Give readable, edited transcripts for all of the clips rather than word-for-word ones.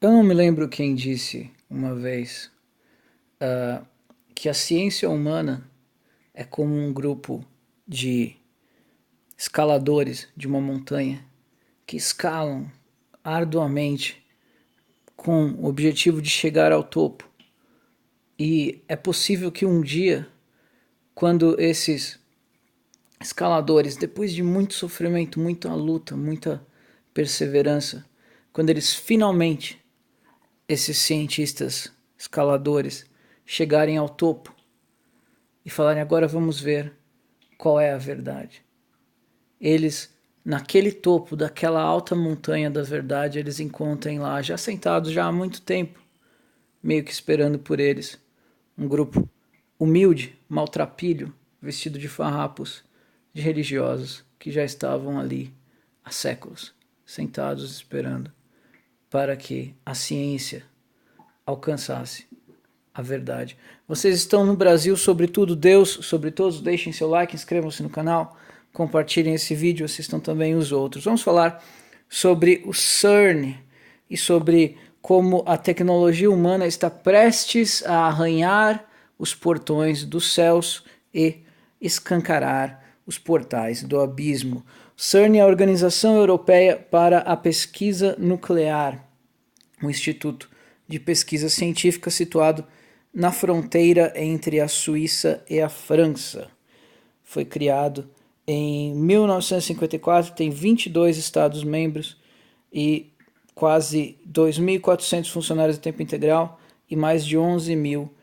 Eu não me lembro quem disse uma vez que a ciência humana é como um grupo de escaladores de uma montanha que escalam arduamente com o objetivo de chegar ao topo. E é possível que um dia, quando esses escaladores, depois de muito sofrimento, muita luta, muita perseverança, quando eles finalmente, esses cientistas escaladores, chegarem ao topo e falarem: agora vamos ver qual é a verdade. Eles, naquele topo daquela alta montanha da verdade, eles encontrem lá, já sentados já há muito tempo, meio que esperando por eles, um grupo humilde, maltrapilho, vestido de farrapos, de religiosos que já estavam ali há séculos, sentados esperando para que a ciência alcançasse a verdade. Vocês estão no Brasil, sobretudo Deus, sobre todos, deixem seu like, inscrevam-se no canal, compartilhem esse vídeo, assistam também os outros. Vamos falar sobre o CERN e sobre como a tecnologia humana está prestes a arranhar os portões dos céus e escancarar os portais do abismo. O CERN é a Organização Europeia para a Pesquisa Nuclear, um instituto de pesquisa científica situado na fronteira entre a Suíça e a França. Foi criado em 1954, tem 22 estados-membros e quase 2.400 funcionários de tempo integral e mais de 11 mil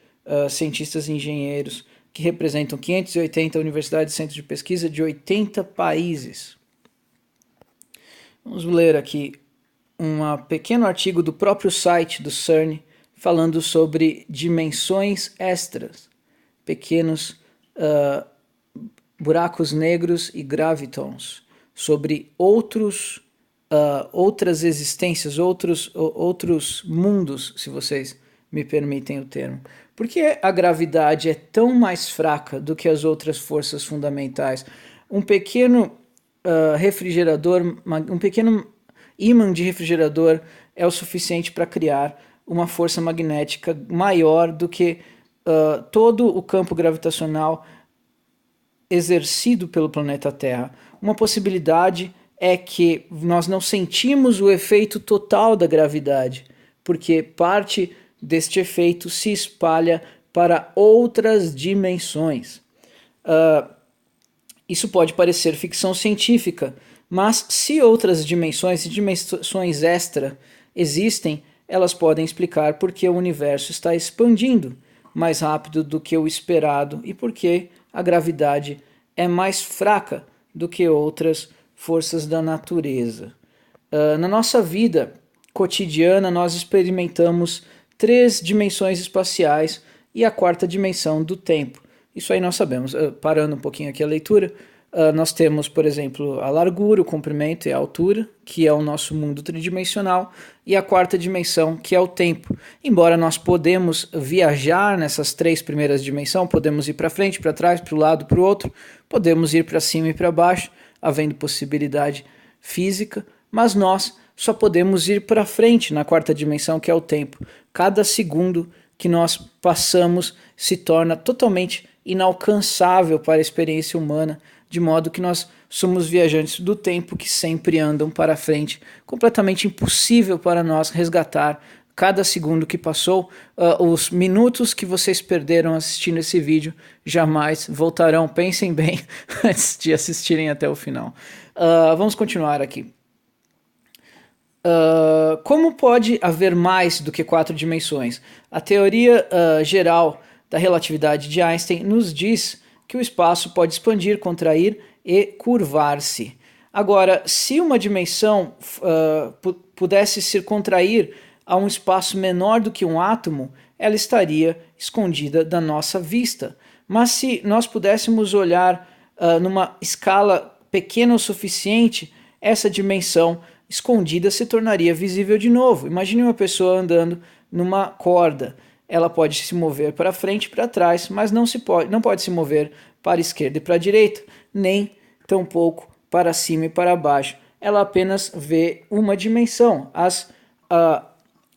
cientistas e engenheiros, que representam 580 universidades e centros de pesquisa de 80 países. Vamos ler aqui um pequeno artigo do próprio site do CERN falando sobre dimensões extras, pequenos buracos negros e gravitons, sobre outras existências, outros mundos, se vocês me permitem o termo. Por que a gravidade é tão mais fraca do que as outras forças fundamentais? Um pequeno refrigerador, um pequeno ímã de refrigerador é o suficiente para criar uma força magnética maior do que todo o campo gravitacional exercido pelo planeta Terra. Uma possibilidade é que nós não sentimos o efeito total da gravidade, porque parte deste efeito se espalha para outras dimensões. Isso pode parecer ficção científica, mas se outras dimensões e dimensões extra existem, elas podem explicar por que o universo está expandindo mais rápido do que o esperado e por que a gravidade é mais fraca do que outras forças da natureza. Na nossa vida cotidiana, nós experimentamos 3 dimensões espaciais e a 4ª dimensão do tempo. Isso aí nós sabemos. Parando um pouquinho aqui a leitura, nós temos, por exemplo, a largura, o comprimento e a altura, que é o nosso mundo tridimensional, e a 4ª dimensão, que é o tempo. Embora nós podemos viajar nessas 3 primeiras dimensões, podemos ir para frente, para trás, para o lado, para o outro, podemos ir para cima e para baixo, havendo possibilidade física, mas nós só podemos ir para frente na 4ª dimensão, que é o tempo. Cada segundo que nós passamos se torna totalmente inalcançável para a experiência humana, de modo que nós somos viajantes do tempo que sempre andam para frente, completamente impossível para nós resgatar cada segundo que passou. Os minutos que vocês perderam assistindo esse vídeo jamais voltarão, pensem bem antes de assistirem até o final. Vamos continuar aqui. Como pode haver mais do que 4 dimensões? A teoria geral da relatividade de Einstein nos diz que o espaço pode expandir, contrair e curvar-se. Agora, se uma dimensão pudesse se contrair a um espaço menor do que um átomo, ela estaria escondida da nossa vista. Mas se nós pudéssemos olhar numa escala pequena o suficiente, essa dimensão escondida se tornaria visível de novo. Imagine uma pessoa andando numa corda. Ela pode se mover para frente e para trás, mas não pode se mover para a esquerda e para a direita, nem tampouco para cima e para baixo. Ela apenas vê uma dimensão.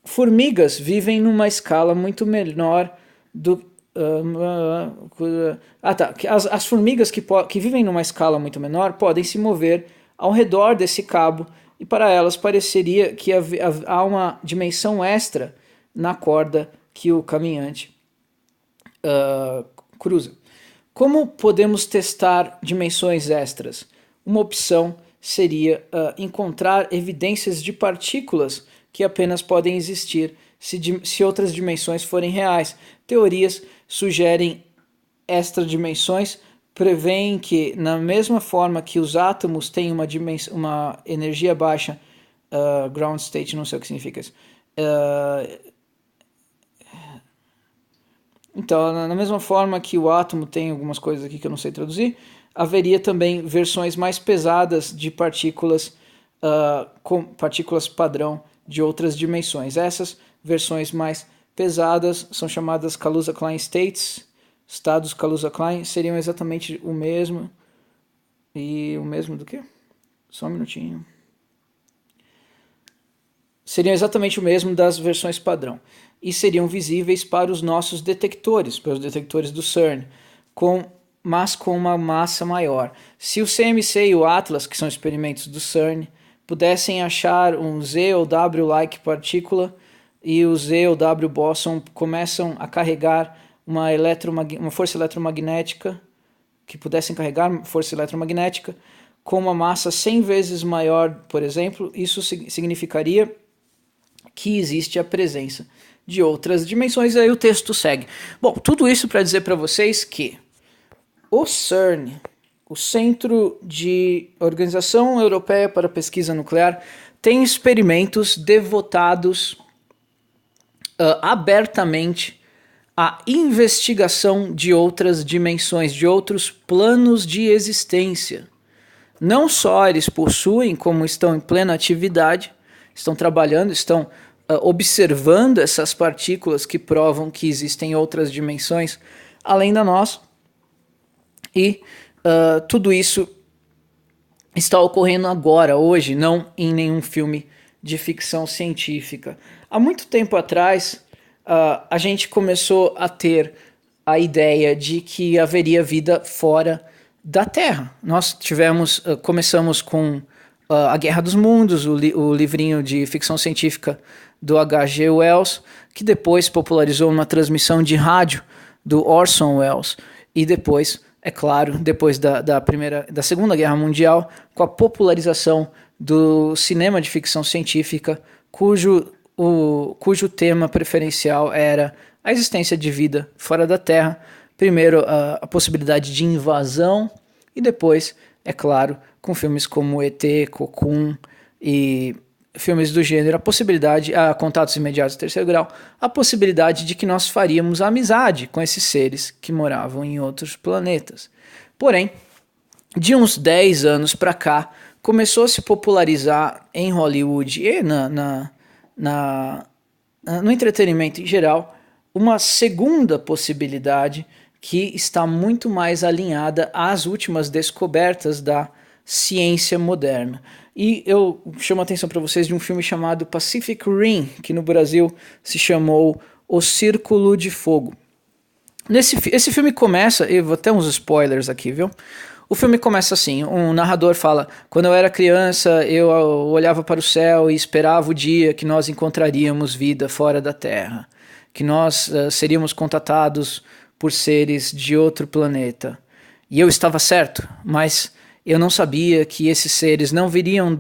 formigas vivem numa escala muito menor do... As formigas que vivem numa escala muito menor podem se mover ao redor desse cabo e para elas pareceria que há uma dimensão extra na corda que o caminhante cruza. Como podemos testar dimensões extras? Uma opção seria encontrar evidências de partículas que apenas podem existir se outras dimensões forem reais. Teorias sugerem extradimensões, prevêem que, na mesma forma que os átomos têm uma energia baixa, ground state, não sei o que significa isso, então, na mesma forma que o átomo tem algumas coisas aqui que eu não sei traduzir, haveria também versões mais pesadas de partículas, com partículas padrão de outras dimensões. Essas versões mais pesadas são chamadas Kaluza-Klein states, estados Kaluza-Klein, seriam exatamente o mesmo. E o mesmo do quê? Só um minutinho. Seriam exatamente o mesmo das versões padrão e seriam visíveis para os nossos detectores, para os detectores do CERN, mas com uma massa maior. Se o CMC e o Atlas, que são experimentos do CERN, pudessem achar um Z ou W-like partícula e o Z ou W boson começam a carregar uma força eletromagnética, que pudessem carregar força eletromagnética com uma massa 100 vezes maior, por exemplo, isso significaria que existe a presença de outras dimensões. Aí o texto segue. Bom, tudo isso para dizer para vocês que o CERN, o Centro de Organização Europeia para a Pesquisa Nuclear, tem experimentos devotados abertamente à investigação de outras dimensões, de outros planos de existência. Não só eles possuem, como estão em plena atividade, estão trabalhando, estão observando essas partículas que provam que existem outras dimensões além da nossa. E tudo isso está ocorrendo agora, hoje, não em nenhum filme de ficção científica. Há muito tempo atrás, a gente começou a ter a ideia de que haveria vida fora da Terra. Nós começamos com A Guerra dos Mundos, o livrinho de ficção científica do H.G. Wells, que depois popularizou uma transmissão de rádio do Orson Welles, e depois, é claro, depois da Segunda Guerra Mundial, com a popularização do cinema de ficção científica, cujo tema preferencial era a existência de vida fora da Terra. Primeiro, a possibilidade de invasão, e depois, é claro, com filmes como E.T., Cocoon e filmes do gênero, a possibilidade, Contatos Imediatos de Terceiro Grau, a possibilidade de que nós faríamos amizade com esses seres que moravam em outros planetas. Porém, de uns 10 anos para cá, começou a se popularizar em Hollywood e no entretenimento em geral, uma segunda possibilidade que está muito mais alinhada às últimas descobertas da ciência moderna. E eu chamo a atenção para vocês de um filme chamado Pacific Rim, que no Brasil se chamou O Círculo de Fogo. Esse filme começa, eu vou ter uns spoilers aqui, viu? O filme começa assim, um narrador fala: quando eu era criança eu olhava para o céu e esperava o dia que nós encontraríamos vida fora da Terra, que nós seríamos contatados por seres de outro planeta. E eu estava certo, mas eu não sabia que esses seres não viriam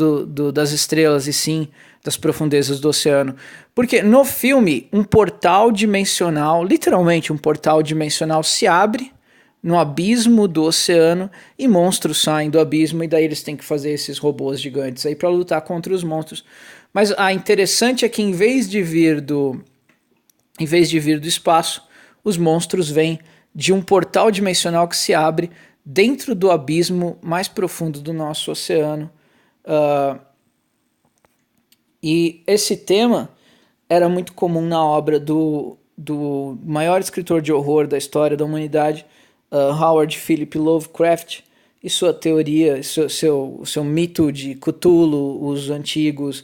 das estrelas e sim das profundezas do oceano. Porque no filme, um portal dimensional, literalmente um portal dimensional, se abre no abismo do oceano e monstros saem do abismo, e daí eles têm que fazer esses robôs gigantes aí para lutar contra os monstros. Mas interessante é que em vez de vir do espaço, os monstros vêm de um portal dimensional que se abre dentro do abismo mais profundo do nosso oceano. E esse tema era muito comum na obra do maior escritor de horror da história da humanidade, Howard Philip Lovecraft, e sua teoria, seu mito de Cthulhu, os antigos,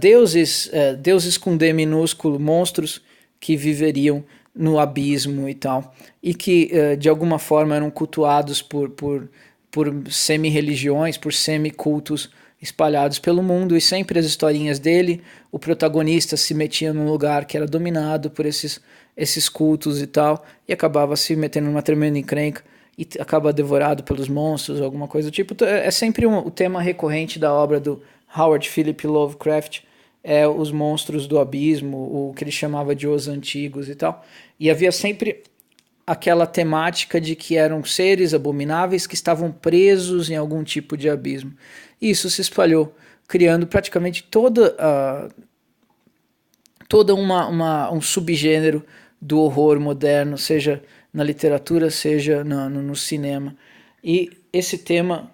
deuses com D minúsculo, monstros que viveriam no abismo e tal, e que de alguma forma eram cultuados por semi-religiões, por semi-cultos espalhados pelo mundo, e sempre as historinhas dele, o protagonista se metia num lugar que era dominado por esses cultos e tal, e acabava se metendo numa tremenda encrenca, e acaba devorado pelos monstros, alguma coisa do tipo. É sempre o tema recorrente da obra do Howard Philip Lovecraft, os monstros do abismo, o que ele chamava de os antigos e tal. E havia sempre aquela temática de que eram seres abomináveis que estavam presos em algum tipo de abismo. E isso se espalhou, criando praticamente todo um subgênero do horror moderno, seja na literatura, seja no cinema. E esse tema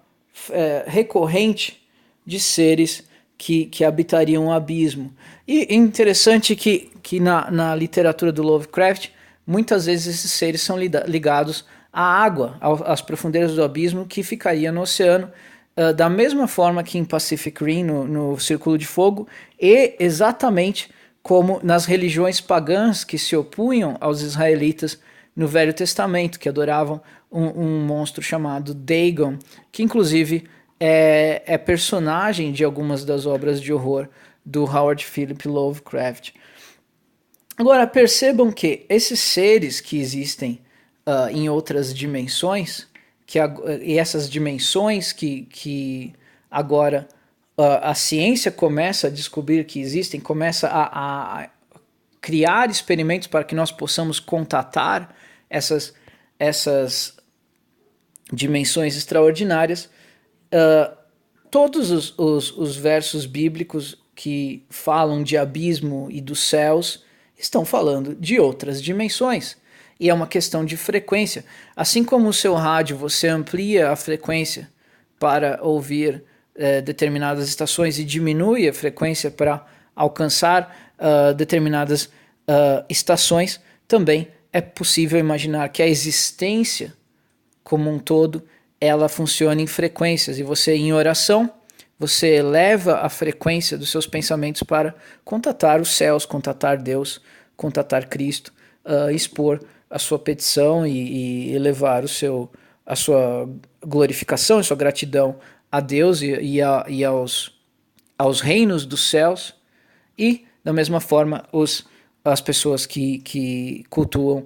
recorrente de seres que habitariam o abismo. E é interessante que na literatura do Lovecraft, muitas vezes esses seres são ligados à água, às profundezas do abismo que ficaria no oceano, da mesma forma que em Pacific Rim, no Círculo de Fogo, e exatamente como nas religiões pagãs que se opunham aos israelitas no Velho Testamento, que adoravam um monstro chamado Dagon, que inclusive é personagem de algumas das obras de horror do Howard Philip Lovecraft. Agora, percebam que esses seres que existem em outras dimensões, e essas dimensões que agora a ciência começa a descobrir que existem, começa a criar experimentos para que nós possamos contatar essas dimensões extraordinárias. Todos os versos bíblicos que falam de abismo e dos céus estão falando de outras dimensões. E é uma questão de frequência. Assim como o seu rádio, você amplia a frequência para ouvir determinadas estações e diminui a frequência para alcançar determinadas estações, também é possível imaginar que a existência como um todo, ela funciona em frequências, e você, em oração, você eleva a frequência dos seus pensamentos para contatar os céus, contatar Deus, contatar Cristo, expor a sua petição e elevar a sua glorificação, a sua gratidão a Deus e aos reinos dos céus. E, da mesma forma, as pessoas que cultuam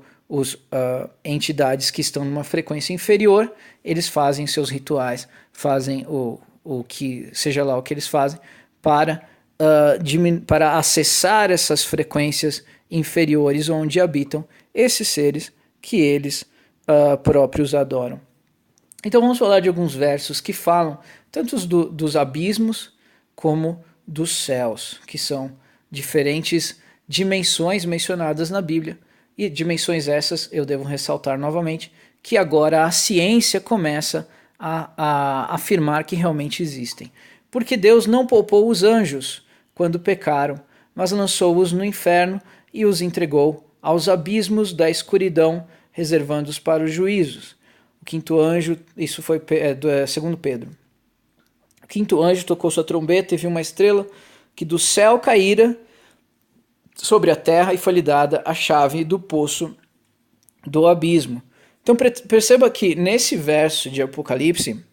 entidades que estão numa frequência inferior, eles fazem seus rituais, fazem o que seja lá o que eles fazem para acessar essas frequências inferiores onde habitam esses seres que eles próprios adoram. Então vamos falar de alguns versos que falam tanto dos abismos como dos céus, que são diferentes dimensões mencionadas na Bíblia, e dimensões essas, eu devo ressaltar novamente, que agora a ciência começa a afirmar que realmente existem. Porque Deus não poupou os anjos quando pecaram, mas lançou-os no inferno e os entregou aos abismos da escuridão, reservando-os para os juízos. O quinto anjo, isso foi segundo Pedro. O quinto anjo tocou sua trombeta e viu uma estrela que do céu caíra sobre a terra, e foi-lhe dada a chave do poço do abismo. Então perceba que nesse verso de Apocalipse,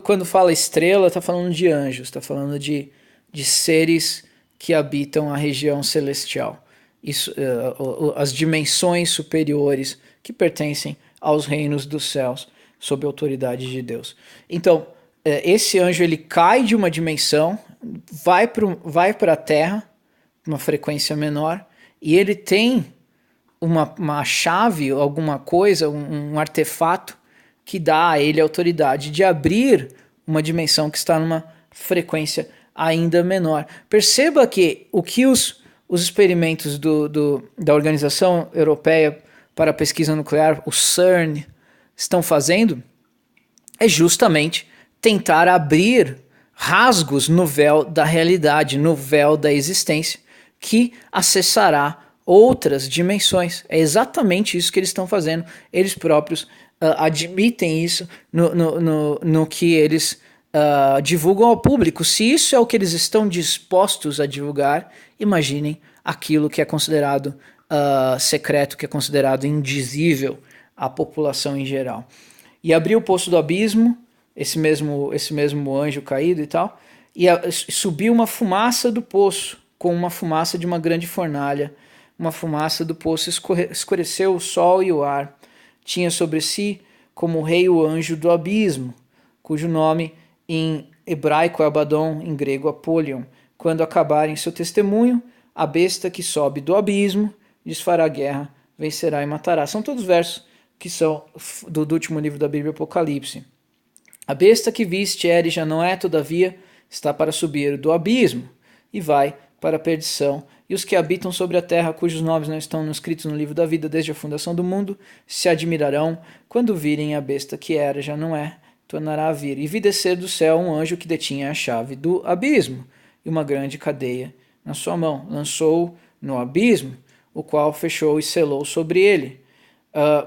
quando fala estrela, está falando de anjos, está falando de seres que habitam a região celestial. Isso, as dimensões superiores que pertencem aos reinos dos céus, sob a autoridade de Deus. Então, esse anjo ele cai de uma dimensão, vai para a Terra, uma frequência menor, e ele tem uma chave, alguma coisa, um artefato que dá a ele a autoridade de abrir uma dimensão que está numa frequência ainda menor. Perceba que o que os experimentos da Organização Europeia para a Pesquisa Nuclear, o CERN, estão fazendo é justamente tentar abrir rasgos no véu da realidade, no véu da existência, que acessará outras dimensões. É exatamente isso que eles estão fazendo. Eles próprios admitem isso no que eles divulgam ao público. Se isso é o que eles estão dispostos a divulgar, imaginem aquilo que é considerado secreto, que é considerado indizível à população em geral. E abriu o poço do abismo, esse mesmo anjo caído e tal, e subiu uma fumaça do poço, com uma fumaça de uma grande fornalha. Uma fumaça do poço escureceu o sol e o ar. Tinha sobre si como rei o anjo do abismo, cujo nome em hebraico é Abaddon, em grego Apolion. Quando acabarem seu testemunho, a besta que sobe do abismo desfará guerra, vencerá e matará. São todos versos que são do último livro da Bíblia, Apocalipse. A besta que viste era e já não é, todavia, está para subir do abismo e vai para a perdição. E os que habitam sobre a terra, cujos nomes não estão escritos no livro da vida desde a fundação do mundo, se admirarão quando virem a besta que era, já não é, tornará a vir. E vi descer do céu um anjo que detinha a chave do abismo e uma grande cadeia na sua mão. Lançou-o no abismo, o qual fechou e selou sobre ele,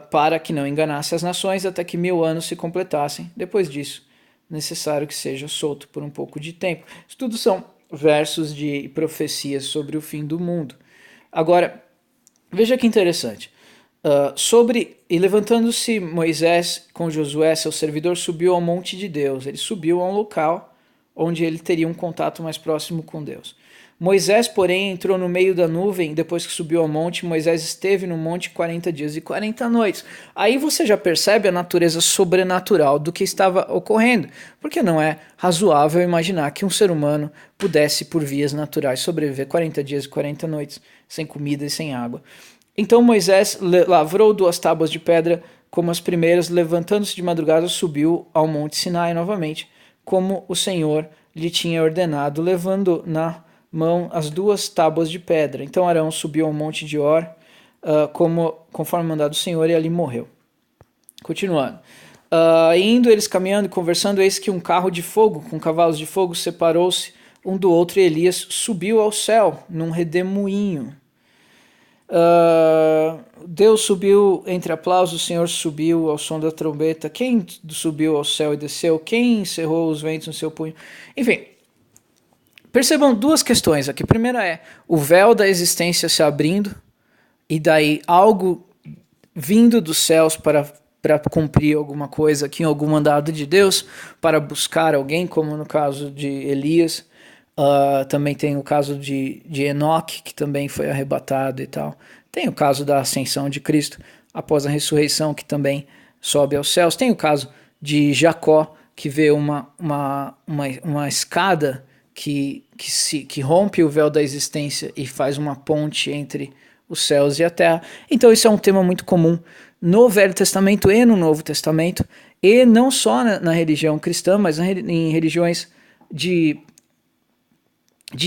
para que não enganasse as nações até que 1000 anos se completassem. Depois disso, necessário que seja solto por um pouco de tempo. Isso tudo são versos de profecias sobre o fim do mundo. Agora, veja que interessante. E levantando-se Moisés com Josué, seu servidor, subiu ao monte de Deus. Ele subiu a um local onde ele teria um contato mais próximo com Deus. Moisés, porém, entrou no meio da nuvem. Depois que subiu ao monte, Moisés esteve no monte 40 dias e 40 noites. Aí você já percebe a natureza sobrenatural do que estava ocorrendo, porque não é razoável imaginar que um ser humano pudesse, por vias naturais, sobreviver 40 dias e 40 noites, sem comida e sem água. Então Moisés lavrou 2 tábuas de pedra como as primeiras, levantando-se de madrugada, subiu ao monte Sinai novamente, como o Senhor lhe tinha ordenado, levando na mão as 2 tábuas de pedra. Então Arão subiu ao monte de Or, conforme mandado do Senhor, e ali morreu. Continuando. Indo eles caminhando e conversando, eis que um carro de fogo, com cavalos de fogo, separou-se um do outro, e Elias subiu ao céu, num redemoinho. Deus subiu entre aplausos, o Senhor subiu ao som da trombeta. Quem subiu ao céu e desceu? Quem encerrou os ventos no seu punho? Enfim, percebam 2 questões aqui. A primeira é o véu da existência se abrindo, e daí algo vindo dos céus para cumprir alguma coisa aqui, algum mandado de Deus, para buscar alguém, como no caso de Elias. Também tem o caso de Enoque, que também foi arrebatado e tal. Tem o caso da ascensão de Cristo após a ressurreição, que também sobe aos céus. Tem o caso de Jacó, que vê uma escada que rompe o véu da existência e faz uma ponte entre os céus e a terra. Então isso é um tema muito comum no Velho Testamento e no Novo Testamento, e não só na religião cristã, mas em religiões de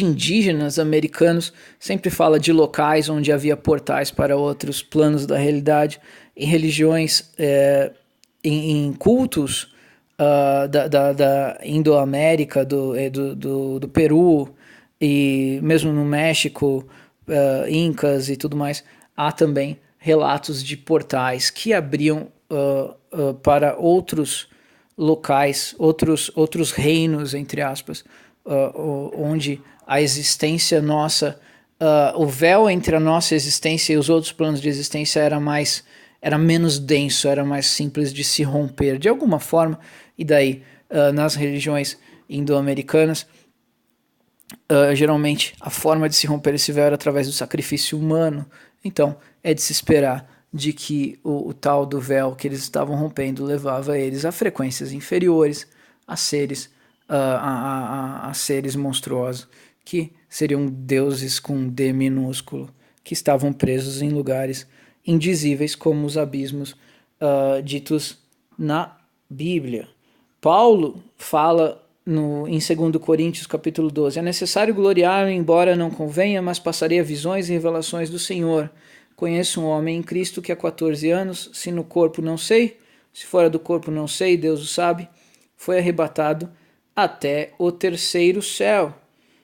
indígenas americanos. Sempre fala de locais onde havia portais para outros planos da realidade. Em religiões, em cultos da Indo-América, do Peru, e mesmo no México, Incas e tudo mais, há também relatos de portais que abriam para outros locais, outros reinos, entre aspas, onde a existência nossa, o véu entre a nossa existência e os outros planos de existência era menos denso, era mais simples de se romper de alguma forma. E daí, nas religiões indo-americanas, geralmente a forma de se romper esse véu era através do sacrifício humano. Então é de se esperar de que o tal do véu que eles estavam rompendo levava eles a frequências inferiores, a seres a seres monstruosos, que seriam deuses com D minúsculo, que estavam presos em lugares indizíveis como os abismos ditos na Bíblia. Paulo fala em 2 Coríntios capítulo 12, é necessário gloriar, embora não convenha, mas passarei a visões e revelações do Senhor. Conheço um homem em Cristo que há 14 anos, se no corpo não sei, se fora do corpo não sei, Deus o sabe, foi arrebatado até o 3º céu.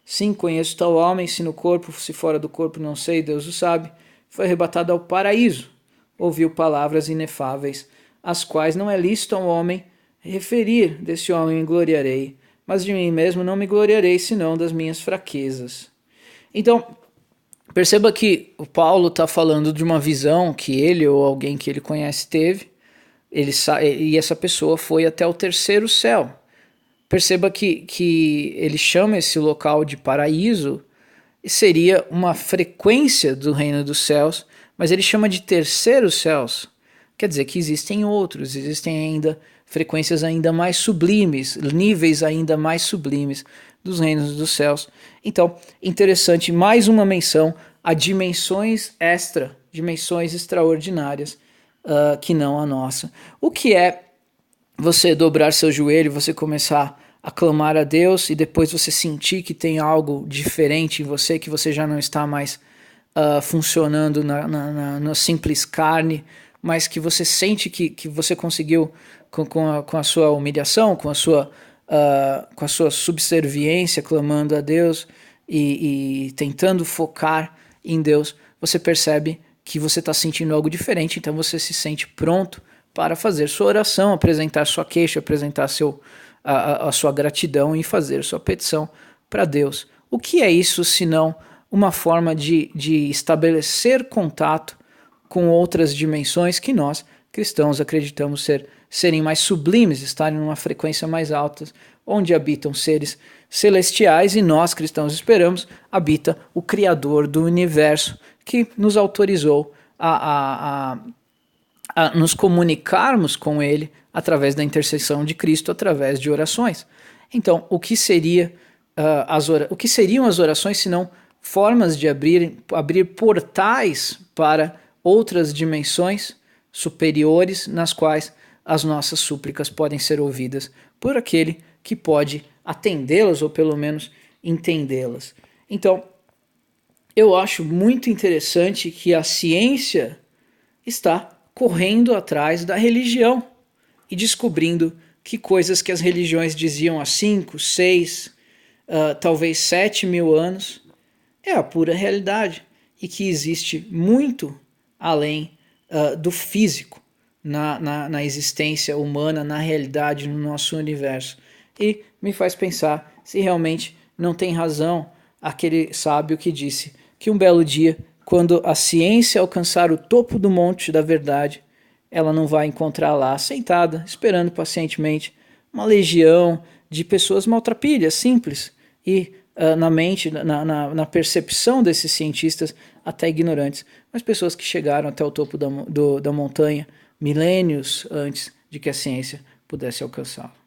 Sim, conheço tal homem, se no corpo, se fora do corpo não sei, Deus o sabe, foi arrebatado ao paraíso. Ouviu palavras inefáveis, as quais não é lícito ao homem referir. Desse homem me gloriarei, mas de mim mesmo não me gloriarei, senão das minhas fraquezas. Então, perceba que o Paulo está falando de uma visão que ele ou alguém que ele conhece teve, e essa pessoa foi até o terceiro céu. Perceba que ele chama esse local de paraíso, seria uma frequência do reino dos céus, mas ele chama de terceiros céus. Quer dizer que existem outros, existem ainda frequências ainda mais sublimes, níveis ainda mais sublimes dos reinos dos céus. Então, interessante, mais uma menção a dimensões dimensões extraordinárias que não a nossa. O que é você dobrar seu joelho, você começar a clamar a Deus e depois você sentir que tem algo diferente em você, que você já não está mais funcionando na simples carne, mas que você sente que você conseguiu, com a sua humilhação, com a sua subserviência, clamando a Deus e tentando focar em Deus, você percebe que você está sentindo algo diferente, então você se sente pronto para fazer sua oração, apresentar sua queixa, apresentar a sua gratidão e fazer sua petição para Deus. O que é isso senão uma forma de estabelecer contato com outras dimensões que nós, cristãos, acreditamos serem mais sublimes, estarem numa frequência mais alta, onde habitam seres celestiais e nós, cristãos, esperamos, habita o Criador do universo, que nos autorizou a nos comunicarmos com Ele através da intercessão de Cristo, através de orações. Então, o que seriam as orações senão formas de abrir portais para outras dimensões superiores nas quais as nossas súplicas podem ser ouvidas por aquele que pode atendê-las ou pelo menos entendê-las. Então, eu acho muito interessante que a ciência está correndo atrás da religião e descobrindo que coisas que as religiões diziam há 5, 6, talvez 7 mil anos é a pura realidade e que existe muito além do físico na existência humana, na realidade, no nosso universo. E me faz pensar se realmente não tem razão aquele sábio que disse que um belo dia, quando a ciência alcançar o topo do monte da verdade, ela não vai encontrar lá, sentada, esperando pacientemente, uma legião de pessoas maltrapilhas, simples, e na mente, na percepção desses cientistas, até ignorantes, mas pessoas que chegaram até o topo da montanha milênios antes de que a ciência pudesse alcançá-lo.